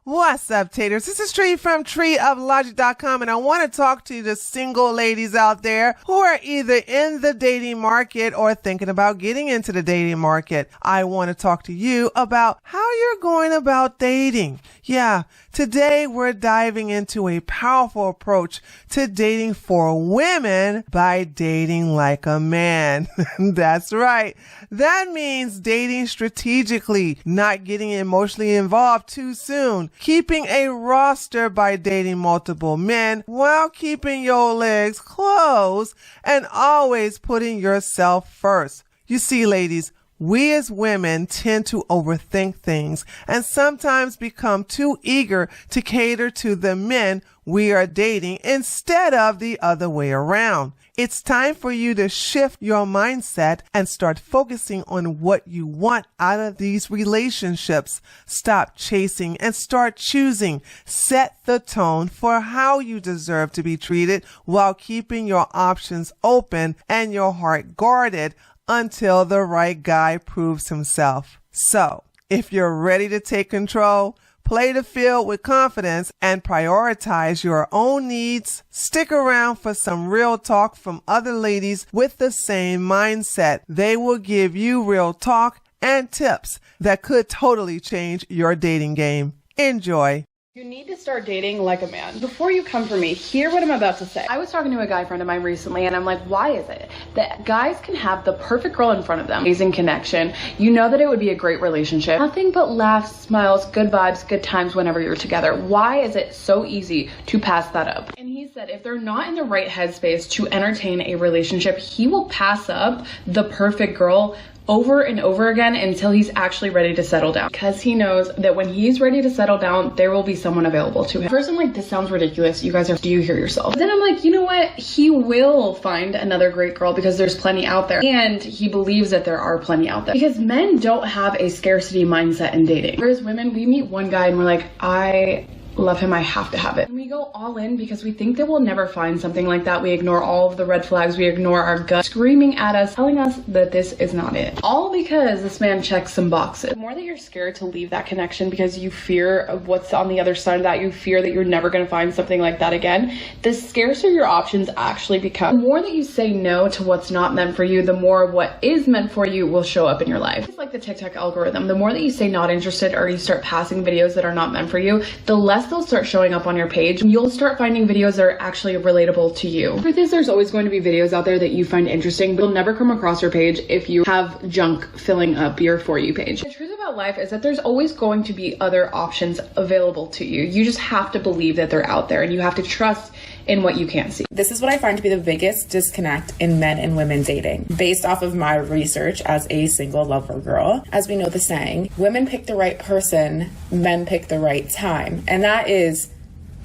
What's up, taters? This is Tree from treeoflogic.com, and I want to talk to the single ladies out there who are either in the dating market or thinking about getting into the dating market. I want to talk to you about how you're going about dating. Yeah, today we're diving into a powerful approach to dating for women by dating like a man. That's right. That means dating strategically, not getting emotionally involved too soon, keeping a roster by dating multiple men while keeping your legs closed, and always putting yourself first. You see, ladies, we as women tend to overthink things and sometimes become too eager to cater to the men we are dating instead of the other way around. It's time for you to shift your mindset and start focusing on what you want out of these relationships. Stop chasing and start choosing. Set the tone for how you deserve to be treated while keeping your options open and your heart guarded until the right guy proves himself. So, if you're ready to take control, play the field with confidence, and prioritize your own needs, stick around for some real talk from other ladies with the same mindset. They will give you real talk and tips that could totally change your dating game. Enjoy. You need to start dating like a man. Before you come for me, hear what I'm about to say. I was talking to a guy friend of mine recently, and I'm like, why is it that guys can have the perfect girl in front of them, amazing connection, you know that it would be a great relationship, nothing but laughs, smiles, good vibes, good times whenever you're together? Why is it so easy to pass that up? And he said if they're not in the right headspace to entertain a relationship, he will pass up the perfect girl over and over again until he's actually ready to settle down, because he knows that when he's ready to settle down, there will be someone available to him. First, I'm like, this sounds ridiculous. You guys are, do you hear yourself? Then I'm like, you know what? He will find another great girl because there's plenty out there. And he believes that there are plenty out there, because men don't have a scarcity mindset in dating. Whereas women, we meet one guy and we're like, I love him, I have to have it. And we go all in because we think that we'll never find something like that. We ignore all of the red flags. We ignore our gut screaming at us, telling us that this is not it. All because this man checks some boxes. The more that you're scared to leave that connection because you fear of what's on the other side of that, you fear that you're never going to find something like that again, the scarcer your options actually become. The more that you say no to what's not meant for you, the more what is meant for you will show up in your life. It's like the TikTok algorithm. The more that you say not interested or you start passing videos that are not meant for you, the less they'll start showing up on your page. You'll start finding videos that are actually relatable to you. The truth is, there's always going to be videos out there that you find interesting, but you'll never come across your page if you have junk filling up your For You page. The truth about life is that there's always going to be other options available to you. You just have to believe that they're out there, and you have to trust in what you can't see. This is what I find to be the biggest disconnect in men and women dating, based off of my research as a single lover girl. As we know the saying, women pick the right person, men pick the right time. And that is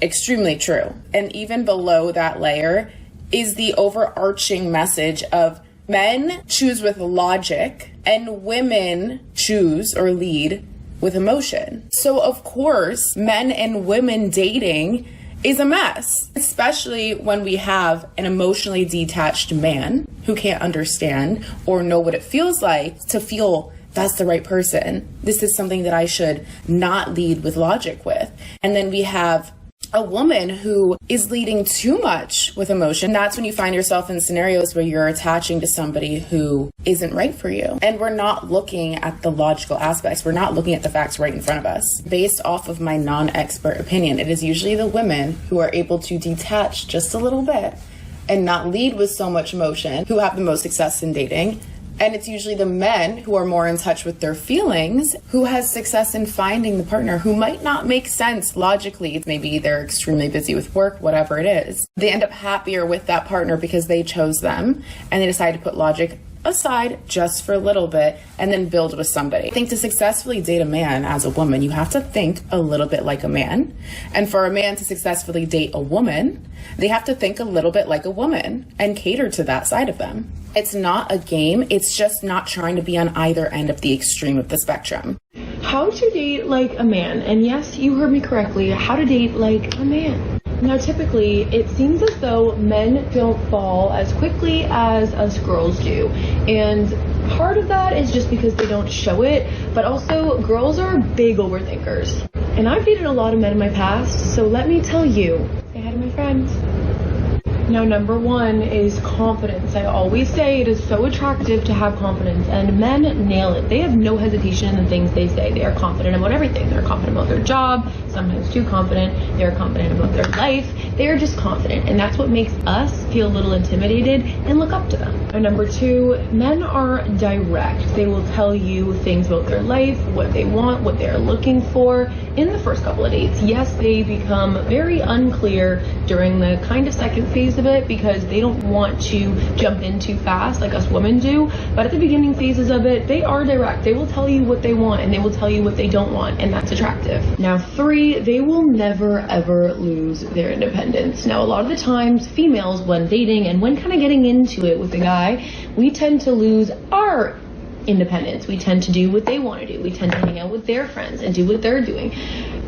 extremely true. And even below that layer is the overarching message of men choose with logic and women choose or lead with emotion. So of course, men and women dating is a mess, especially when we have an emotionally detached man who can't understand or know what it feels like to feel that's the right person. This is something that I should not lead with logic with. And then we have a woman who is leading too much with emotion. That's when you find yourself in scenarios where you're attaching to somebody who isn't right for you. And we're not looking at the logical aspects. We're not looking at the facts right in front of us. Based off of my non-expert opinion, it is usually the women who are able to detach just a little bit and not lead with so much emotion who have the most success in dating. And it's usually the men who are more in touch with their feelings who has success in finding the partner who might not make sense logically. Maybe they're extremely busy with work, whatever it is. They end up happier with that partner because they chose them and they decide to put logic aside just for a little bit and then build with somebody. I think to successfully date a man as a woman, you have to think a little bit like a man. And for a man to successfully date a woman, they have to think a little bit like a woman and cater to that side of them. It's not a game. It's just not trying to be on either end of the extreme of the spectrum. How to date like a man. And yes, you heard me correctly. How to date like a man. Now, typically, it seems as though men don't fall as quickly as us girls do. And part of that is just because they don't show it, but also girls are big overthinkers. And I've dated a lot of men in my past, so let me tell you, say hi to my friends. Now, number one is confidence. I always say it is so attractive to have confidence, and men nail it. They have no hesitation in the things they say. They are confident about everything. They're confident about their job, sometimes too confident. They're confident about their life. They are just confident, and that's what makes us feel a little intimidated and look up to them. And number two, men are direct. They will tell you things about their life, what they want, what they're looking for in the first couple of dates. Yes, they become very unclear during the kind of second phase of it because they don't want to jump in too fast like us women do, but at the beginning phases of it, they are direct. They will tell you what they want and they will tell you what they don't want, and that's attractive. Now, three, they will never ever lose their independence. Now, a lot of the times, females, when dating and when kind of getting into it with a guy, we tend to lose our independence. We tend to do what they want to do. We tend to hang out with their friends and do what they're doing,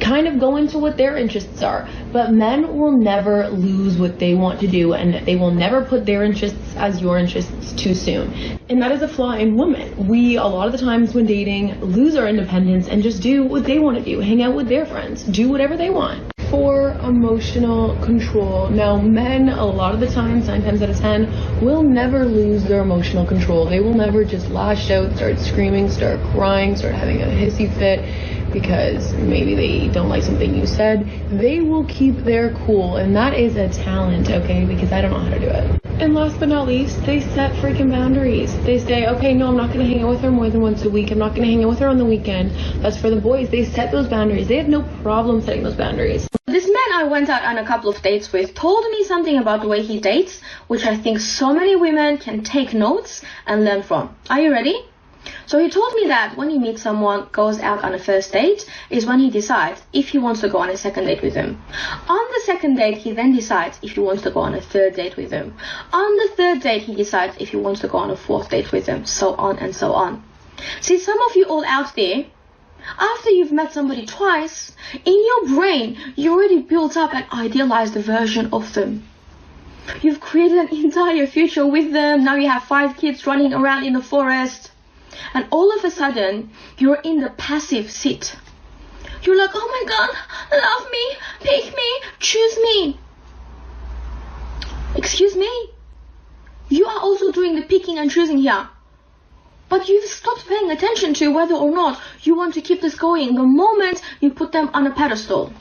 kind of go into what their interests are. But men will never lose what they want to do, and they will never put their interests as your interests too soon. And that is a flaw in women. We, a lot of the times when dating, lose our independence and just do what they want to do, hang out with their friends, do whatever they want. For emotional control. Now, men, a lot of the time, 9 times out of 10, will never lose their emotional control. They will never just lash out, start screaming, start crying, start having a hissy fit because maybe they don't like something you said. They will keep their cool, and that is a talent, okay, because I don't know how to do it. And last but not least, they set freaking boundaries. They say, okay, no, I'm not going to hang out with her more than once a week. I'm not going to hang out with her on the weekend. That's for the boys. They set those boundaries. They have no problem setting those boundaries. This man I went out on a couple of dates with told me something about the way he dates, which I think so many women can take notes and learn from. Are you ready? So he told me that when he meets someone, goes out on a first date, is when he decides if he wants to go on a second date with them. On the second date, he then decides if he wants to go on a third date with them. On the third date, he decides if he wants to go on a fourth date with them, so on and so on. See, some of you all out there, after you've met somebody twice, in your brain, you already built up an idealized version of them. You've created an entire future with them. Now you have 5 kids running around in the forest. And all of a sudden, you're in the passive seat. You're like, oh my God, love me, pick me, choose me. Excuse me? You are also doing the picking and choosing here. But you've stopped paying attention to whether or not you want to keep this going the moment you put them on a pedestal.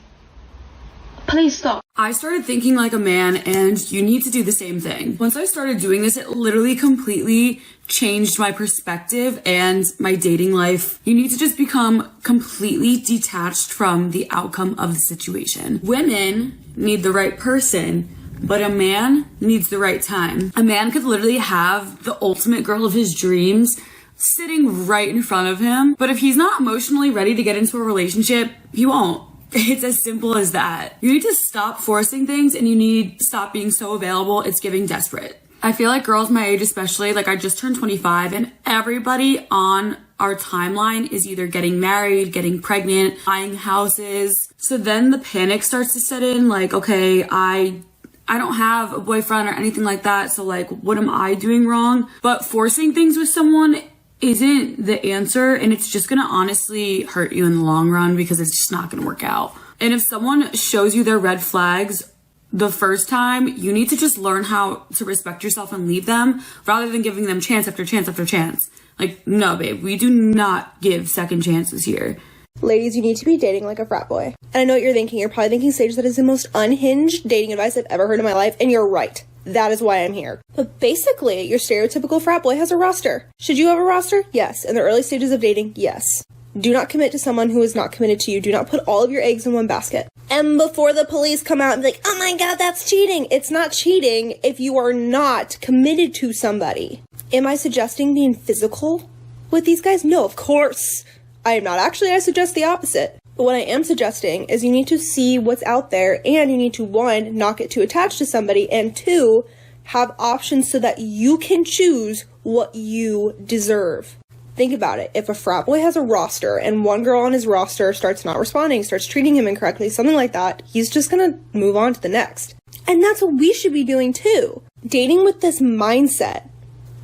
Please stop. I started thinking like a man, and you need to do the same thing. Once I started doing this, it literally completely changed my perspective and my dating life. You need to just become completely detached from the outcome of the situation. Women need the right person, but a man needs the right time. A man could literally have the ultimate girl of his dreams sitting right in front of him, but if he's not emotionally ready to get into a relationship, he won't. It's as simple as that. You need to stop forcing things, and you need to stop being so available. It's giving desperate. I feel like girls my age especially, like I just turned 25, and everybody on our timeline is either getting married, getting pregnant, buying houses. So then the panic starts to set in, like, okay, I don't have a boyfriend or anything like that, so like, what am I doing wrong? But forcing things with someone isn't the answer, and it's just gonna honestly hurt you in the long run because it's just not gonna work out. And if someone shows you their red flags the first time, you need to just learn how to respect yourself and leave them rather than giving them chance after chance after chance. Like, no, babe, we do not give second chances here. Ladies, you need to be dating like a frat boy. And I know what you're thinking. You're probably thinking, Sage, that is the most unhinged dating advice I've ever heard in my life, and you're right. That is why I'm here. But basically, your stereotypical frat boy has a roster. Should you have a roster? Yes. In the early stages of dating? Yes. Do not commit to someone who is not committed to you. Do not put all of your eggs in one basket. And before the police come out and be like, oh my God, that's cheating. It's not cheating if you are not committed to somebody. Am I suggesting being physical with these guys? No, of course I am not. Actually, I suggest the opposite. But what I am suggesting is you need to see what's out there, and you need to, 1, not get too attached to somebody, and 2, have options so that you can choose what you deserve. Think about it. If a frat boy has a roster and one girl on his roster starts not responding, starts treating him incorrectly, something like that, he's just gonna move on to the next. And that's what we should be doing too. Dating with this mindset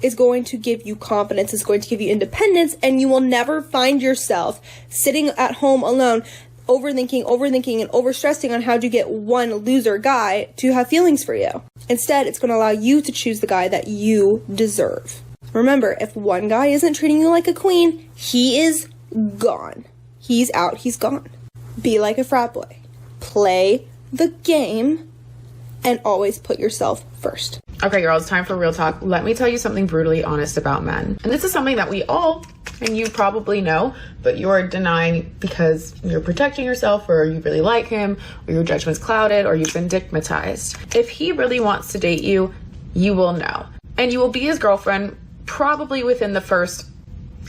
is going to give you confidence, is going to give you independence, and you will never find yourself sitting at home alone overthinking, and overstressing on how to get one loser guy to have feelings for you. Instead, it's going to allow you to choose the guy that you deserve. Remember, if one guy isn't treating you like a queen, he is gone. He's out, he's gone. Be like a frat boy. Play the game and always put yourself first. Okay, girls, time for real talk. Let me tell you something brutally honest about men. And this is something that we all, and you probably know, but you're denying because you're protecting yourself, or you really like him, or your judgment's clouded, or you've been stigmatized. If he really wants to date you, you will know. And you will be his girlfriend probably within the first,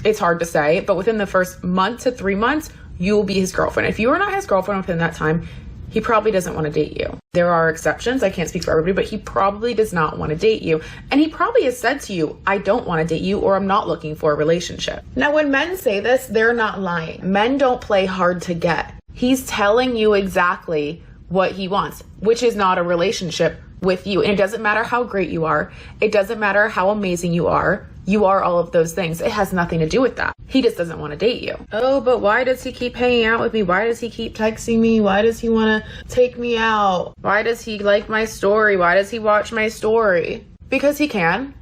it's hard to say, but within the first month to 3 months, you will be his girlfriend. If you are not his girlfriend within that time, he probably doesn't want to date you. There are exceptions. I can't speak for everybody, but he probably does not want to date you. And he probably has said to you, I don't want to date you, or I'm not looking for a relationship. Now, when men say this, they're not lying. Men don't play hard to get. He's telling you exactly what he wants, which is not a relationship with you. And it doesn't matter how great you are. It doesn't matter how amazing you are. You are all of those things. It has nothing to do with that. He just doesn't want to date you. Oh, but why does he keep hanging out with me? Why does he keep texting me? Why does he want to take me out? Why does he like my story? Why does he watch my story? Because he can.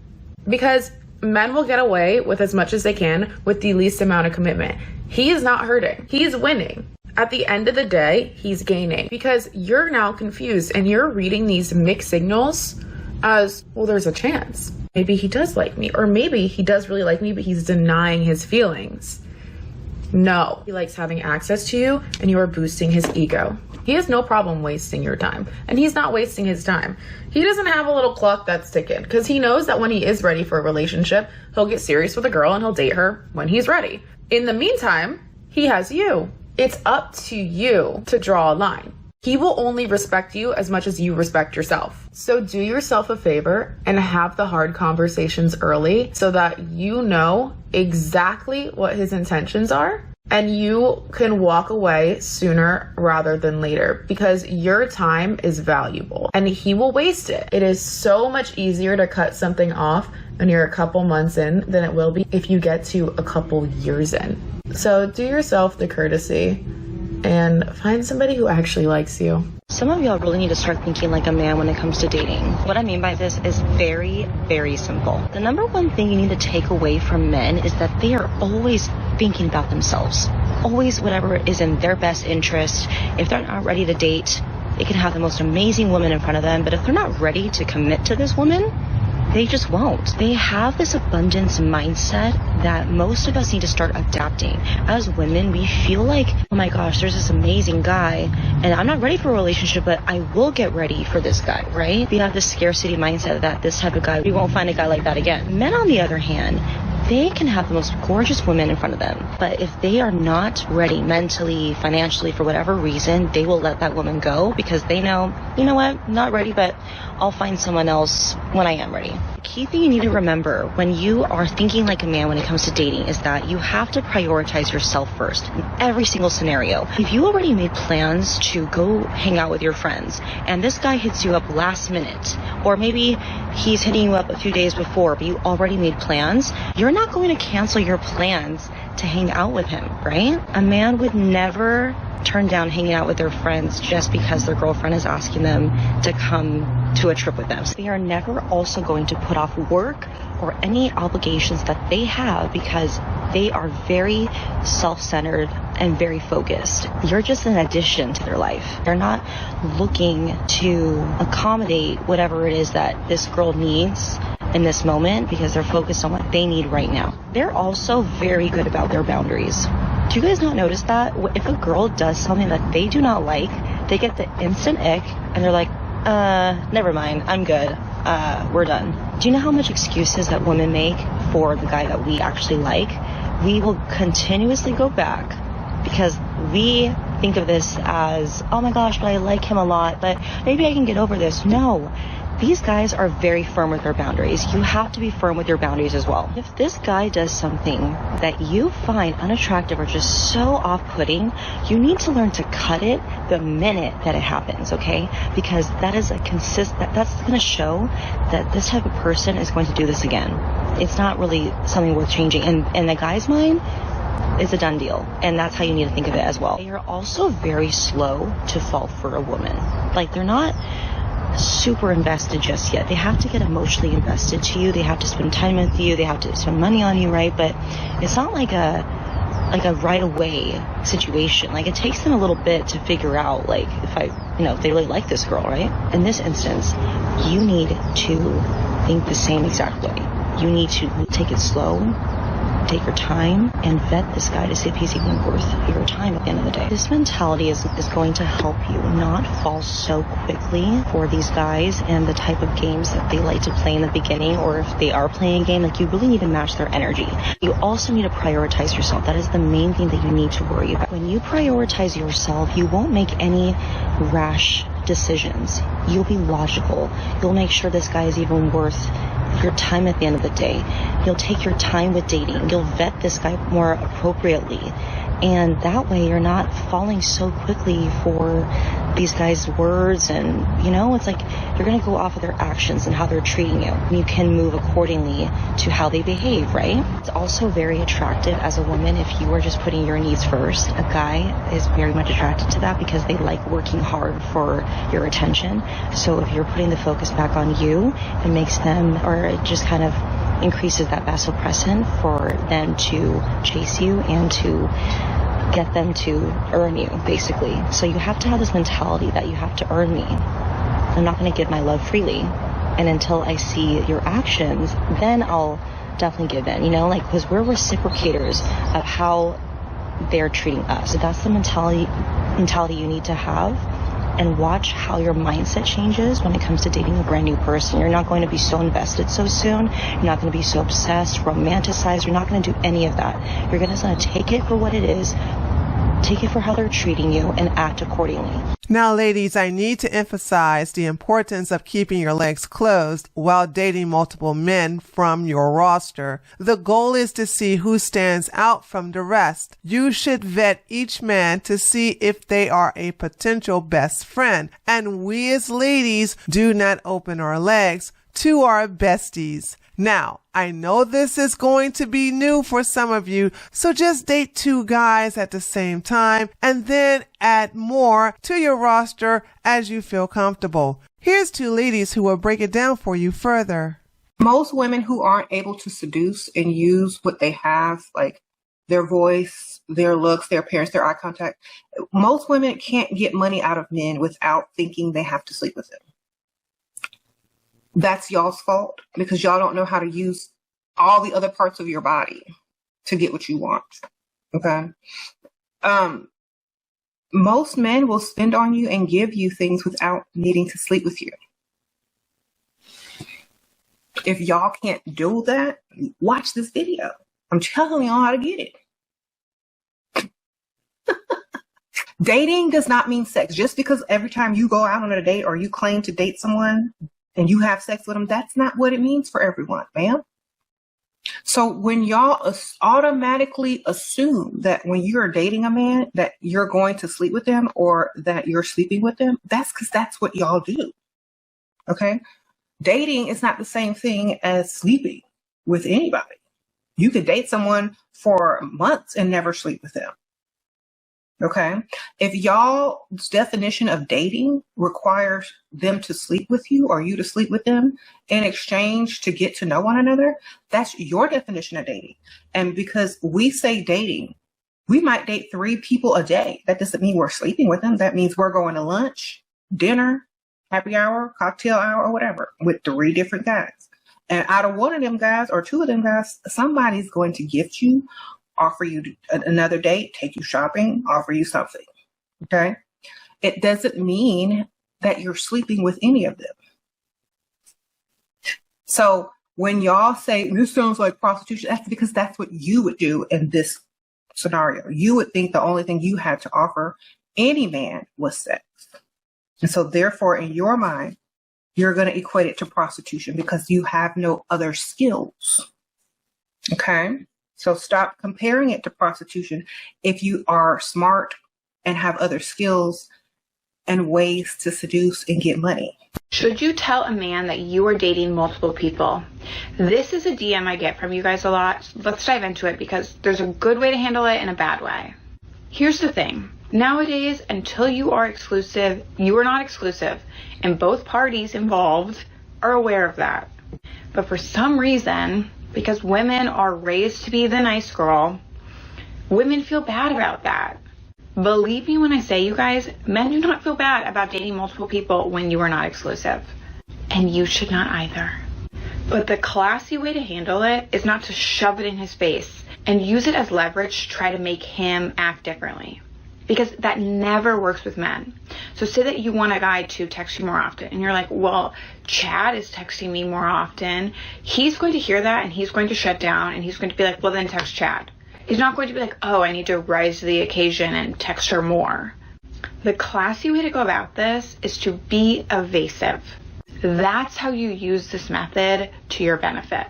Because men will get away with as much as they can with the least amount of commitment. He is not hurting. He is winning. At the end of the day, he's gaining, because you're now confused and you're reading these mixed signals as, well, there's a chance. Maybe he does like me, or maybe he does really like me, but he's denying his feelings. No, he likes having access to you, and you are boosting his ego. He has no problem wasting your time, and he's not wasting his time. He doesn't have a little clock that's ticking, because he knows that when he is ready for a relationship, he'll get serious with a girl and he'll date her when he's ready. In the meantime, he has you. It's up to you to draw a line. He will only respect you as much as you respect yourself. So do yourself a favor and have the hard conversations early so that you know exactly what his intentions are, and you can walk away sooner rather than later, because your time is valuable and he will waste it. It is so much easier to cut something off when you're a couple months in than it will be if you get to a couple years in. So do yourself the courtesy and find somebody who actually likes you. Some of y'all really need to start thinking like a man when it comes to dating. What I mean by this is very, very simple. The number one thing you need to take away from men is that they are always thinking about themselves. Always whatever is in their best interest. If they're not ready to date, they can have the most amazing woman in front of them, but if they're not ready to commit to this woman, they just won't. They have this abundance mindset that most of us need to start adapting. As women, we feel like, oh my gosh, there's this amazing guy, and I'm not ready for a relationship, but I will get ready for this guy, right? We have this scarcity mindset that this type of guy, we won't find a guy like that again. Men, on the other hand, they can have the most gorgeous women in front of them, but if they are not ready mentally, financially, for whatever reason, they will let that woman go because they know, you know what, I'm not ready, but I'll find someone else when I am ready. The key thing you need to remember when you are thinking like a man when it comes to dating is that you have to prioritize yourself first in every single scenario. If you already made plans to go hang out with your friends and this guy hits you up last minute, or maybe he's hitting you up a few days before, but you already made plans, you're not going to cancel your plans to hang out with him, right? A man would never turn down hanging out with their friends just because their girlfriend is asking them to come to a trip with them. So they are never also going to put off work or any obligations that they have because they are very self-centered and very focused. You're just an addition to their life. They're not looking to accommodate whatever it is that this girl needs in this moment because they're focused on what they need right now. They're also very good about their boundaries. Do you guys not notice that? If a girl does something that they do not like, they get the instant ick and they're like, never mind, I'm good. We're done. Do you know how much excuses that women make for the guy that we actually like? We will continuously go back because we think of this as, oh my gosh, but I like him a lot, but maybe I can get over this. No. These guys are very firm with their boundaries. You have to be firm with your boundaries as well. If this guy does something that you find unattractive or just so off-putting, you need to learn to cut it the minute that it happens, okay? Because that is that's going to show that this type of person is going to do this again. It's not really something worth changing. And in the guy's mind, it's a done deal. And that's how you need to think of it as well. They are also very slow to fall for a woman. Like, they're not super invested just yet. They have to get emotionally invested to you. They have to spend time with you. They have to spend money on you, right? But it's not like a right away situation. Like, it takes them a little bit to figure out, like, if they really like this girl, right? In this instance, you need to think the same exact way. You need to take it slow, take your time, and vet this guy to see if he's even worth your time at the end of the day. This mentality is going to help you not fall so quickly for these guys and the type of games that they like to play in the beginning, or if they are playing a game, like, you really need to match their energy. You also need to prioritize yourself. That is the main thing that you need to worry about. When you prioritize yourself, you won't make any rash decisions. You'll be logical. You'll make sure this guy is even worth your time at the end of the day. You'll take your time with dating. You'll vet this guy more appropriately. And that way you're not falling so quickly for these guys' words, and, it's like you're going to go off of their actions and how they're treating you. You can move accordingly to how they behave, right? It's also very attractive as a woman if you are just putting your needs first. A guy is very much attracted to that because they like working hard for your attention. So if you're putting the focus back on you, it makes them, or it just kind of increases that vasopressin for them to chase you and to get them to earn you, basically. So you have to have this mentality that you have to earn me. I'm not going to give my love freely. And until I see your actions, then I'll definitely give in, because we're reciprocators of how they're treating us. So that's the mentality you need to have. And watch how your mindset changes when it comes to dating a brand new person. You're not going to be so invested so soon. You're not going to be so obsessed, romanticized. You're not going to do any of that. You're going to take it for what it is, take it for how they're treating you, and act accordingly. Now, ladies, I need to emphasize the importance of keeping your legs closed while dating multiple men from your roster. The goal is to see who stands out from the rest. You should vet each man to see if they are a potential best friend. And we as ladies do not open our legs to our besties. Now, I know this is going to be new for some of you, so just date 2 guys at the same time and then add more to your roster as you feel comfortable. Here's 2 ladies who will break it down for you further. Most women who aren't able to seduce and use what they have, like their voice, their looks, their appearance, their eye contact, most women can't get money out of men without thinking they have to sleep with them. That's y'all's fault because y'all don't know how to use all the other parts of your body to get what you want. Okay. Most men will spend on you and give you things without needing to sleep with you. If y'all can't do that, watch this video. I'm telling y'all how to get it. Dating does not mean sex. Just because every time you go out on a date or you claim to date someone and you have sex with them, that's not what it means for everyone, ma'am. So when y'all automatically assume that when you're dating a man that you're going to sleep with them or that you're sleeping with them, that's because that's what y'all do. Okay? Dating is not the same thing as sleeping with anybody. You could date someone for months and never sleep with them. Okay. If y'all's definition of dating requires them to sleep with you or you to sleep with them in exchange to get to know one another, that's your definition of dating. And because we say dating, we might date 3 people a day. That doesn't mean we're sleeping with them. That means we're going to lunch, dinner, happy hour, cocktail hour, or whatever with 3 different guys. And out of one of them guys or 2 of them guys, somebody's going to gift you, offer you another date, take you shopping, offer you something. Okay. It doesn't mean that you're sleeping with any of them. So when y'all say this sounds like prostitution, that's because that's what you would do in this scenario. You would think the only thing you had to offer any man was sex. And so therefore, in your mind, you're going to equate it to prostitution because you have no other skills. Okay. So stop comparing it to prostitution if you are smart and have other skills and ways to seduce and get money. Should you tell a man that you are dating multiple people? This is a DM I get from you guys a lot. Let's dive into it because there's a good way to handle it and a bad way. Here's the thing. Nowadays, until you are exclusive, you are not exclusive, and both parties involved are aware of that. But for some reason, because women are raised to be the nice girl, women feel bad about that. Believe me when I say, you guys, men do not feel bad about dating multiple people when you are not exclusive. And you should not either. But the classy way to handle it is not to shove it in his face and use it as leverage to try to make him act differently. Because that never works with men. So say that you want a guy to text you more often and you're like, well, Chad is texting me more often. He's going to hear that and he's going to shut down and he's going to be like, well, then text Chad. He's not going to be like, oh, I need to rise to the occasion and text her more. The classy way to go about this is to be evasive. That's how you use this method to your benefit.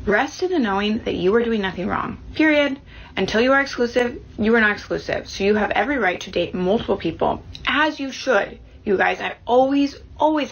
Rest in the knowing that you are doing nothing wrong, period. Until you are exclusive, you are not exclusive. So you have every right to date multiple people, as you should. You guys, I always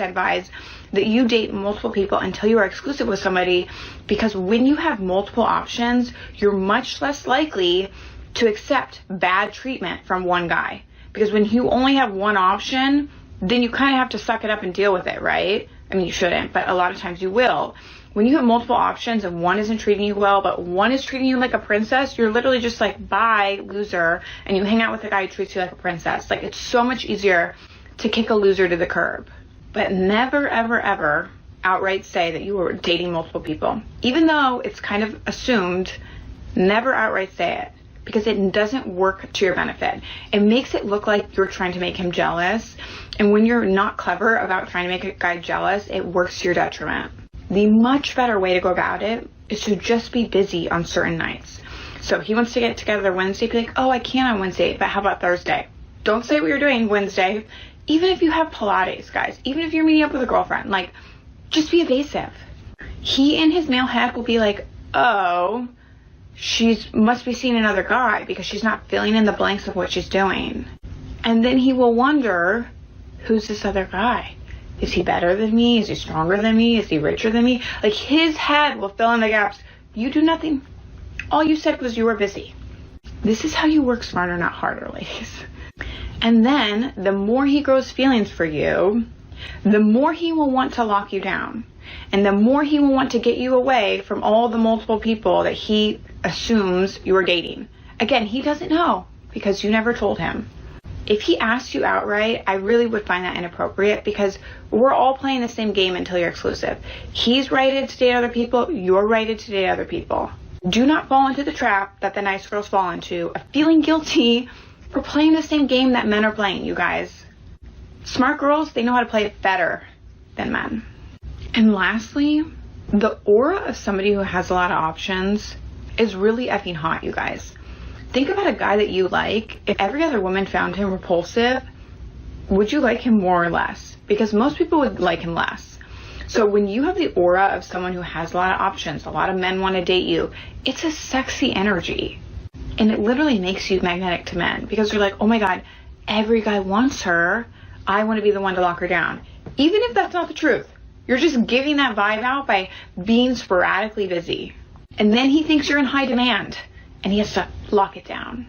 advise that you date multiple people until you are exclusive with somebody, because when you have multiple options, you're much less likely to accept bad treatment from one guy. Because when you only have one option, then you kind of have to suck it up and deal with it, right? I mean, you shouldn't, but a lot of times you will. When you have multiple options and one isn't treating you well, but one is treating you like a princess, you're literally just like, bye, loser, and you hang out with a guy who treats you like a princess. Like, it's so much easier to kick a loser to the curb. But never, ever, ever outright say that you are dating multiple people. Even though it's kind of assumed, never outright say it, because it doesn't work to your benefit. It makes it look like you're trying to make him jealous, and when you're not clever about trying to make a guy jealous, it works to your detriment. The much better way to go about it is to just be busy on certain nights. So if he wants to get together Wednesday, be like, oh, I can't on Wednesday, but how about Thursday? Don't say what you're doing Wednesday. Even if you have Pilates, guys, even if you're meeting up with a girlfriend, like, just be evasive. He in his male head will be like, oh, must be seeing another guy because she's not filling in the blanks of what she's doing. And then he will wonder, who's this other guy? Is he better than me? Is he stronger than me? Is he richer than me? Like, his head will fill in the gaps. You do nothing. All you said was you were busy. This is how you work smarter, not harder, ladies. And then the more he grows feelings for you, the more he will want to lock you down. And the more he will want to get you away from all the multiple people that he assumes you are dating. Again, he doesn't know because you never told him. If he asked you outright, I really would find that inappropriate because we're all playing the same game until you're exclusive. He's righted to date other people. You're righted to date other people. Do not fall into the trap that the nice girls fall into of feeling guilty for playing the same game that men are playing, you guys. Smart girls, they know how to play it better than men. And lastly, the aura of somebody who has a lot of options is really effing hot, you guys. Think about a guy that you like. If every other woman found him repulsive, would you like him more or less? Because most people would like him less. So when you have the aura of someone who has a lot of options, a lot of men want to date you, it's a sexy energy. And it literally makes you magnetic to men because you're like, oh my God, every guy wants her. I want to be the one to lock her down. Even if that's not the truth, you're just giving that vibe out by being sporadically busy. And then he thinks you're in high demand and he has to lock it down.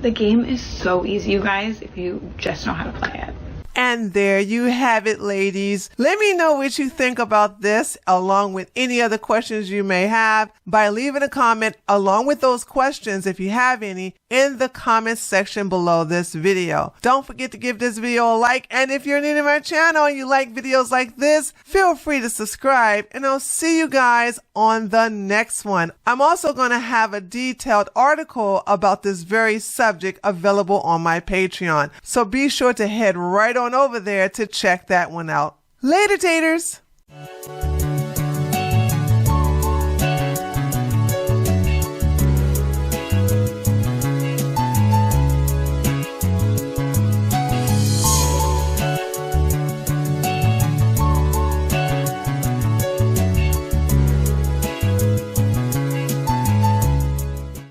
The game is so easy, you guys, if you just know how to play it. And there you have it, ladies. Let me know what you think about this, along with any other questions you may have, by leaving a comment along with those questions, if you have any, in the comments section below this video. Don't forget to give this video a like, and if you're new to my channel and you like videos like this, feel free to subscribe, and I'll see you guys on the next one. I'm also going to have a detailed article about this very subject available on my Patreon, so be sure to head right on over there to check that one out. Later, taters!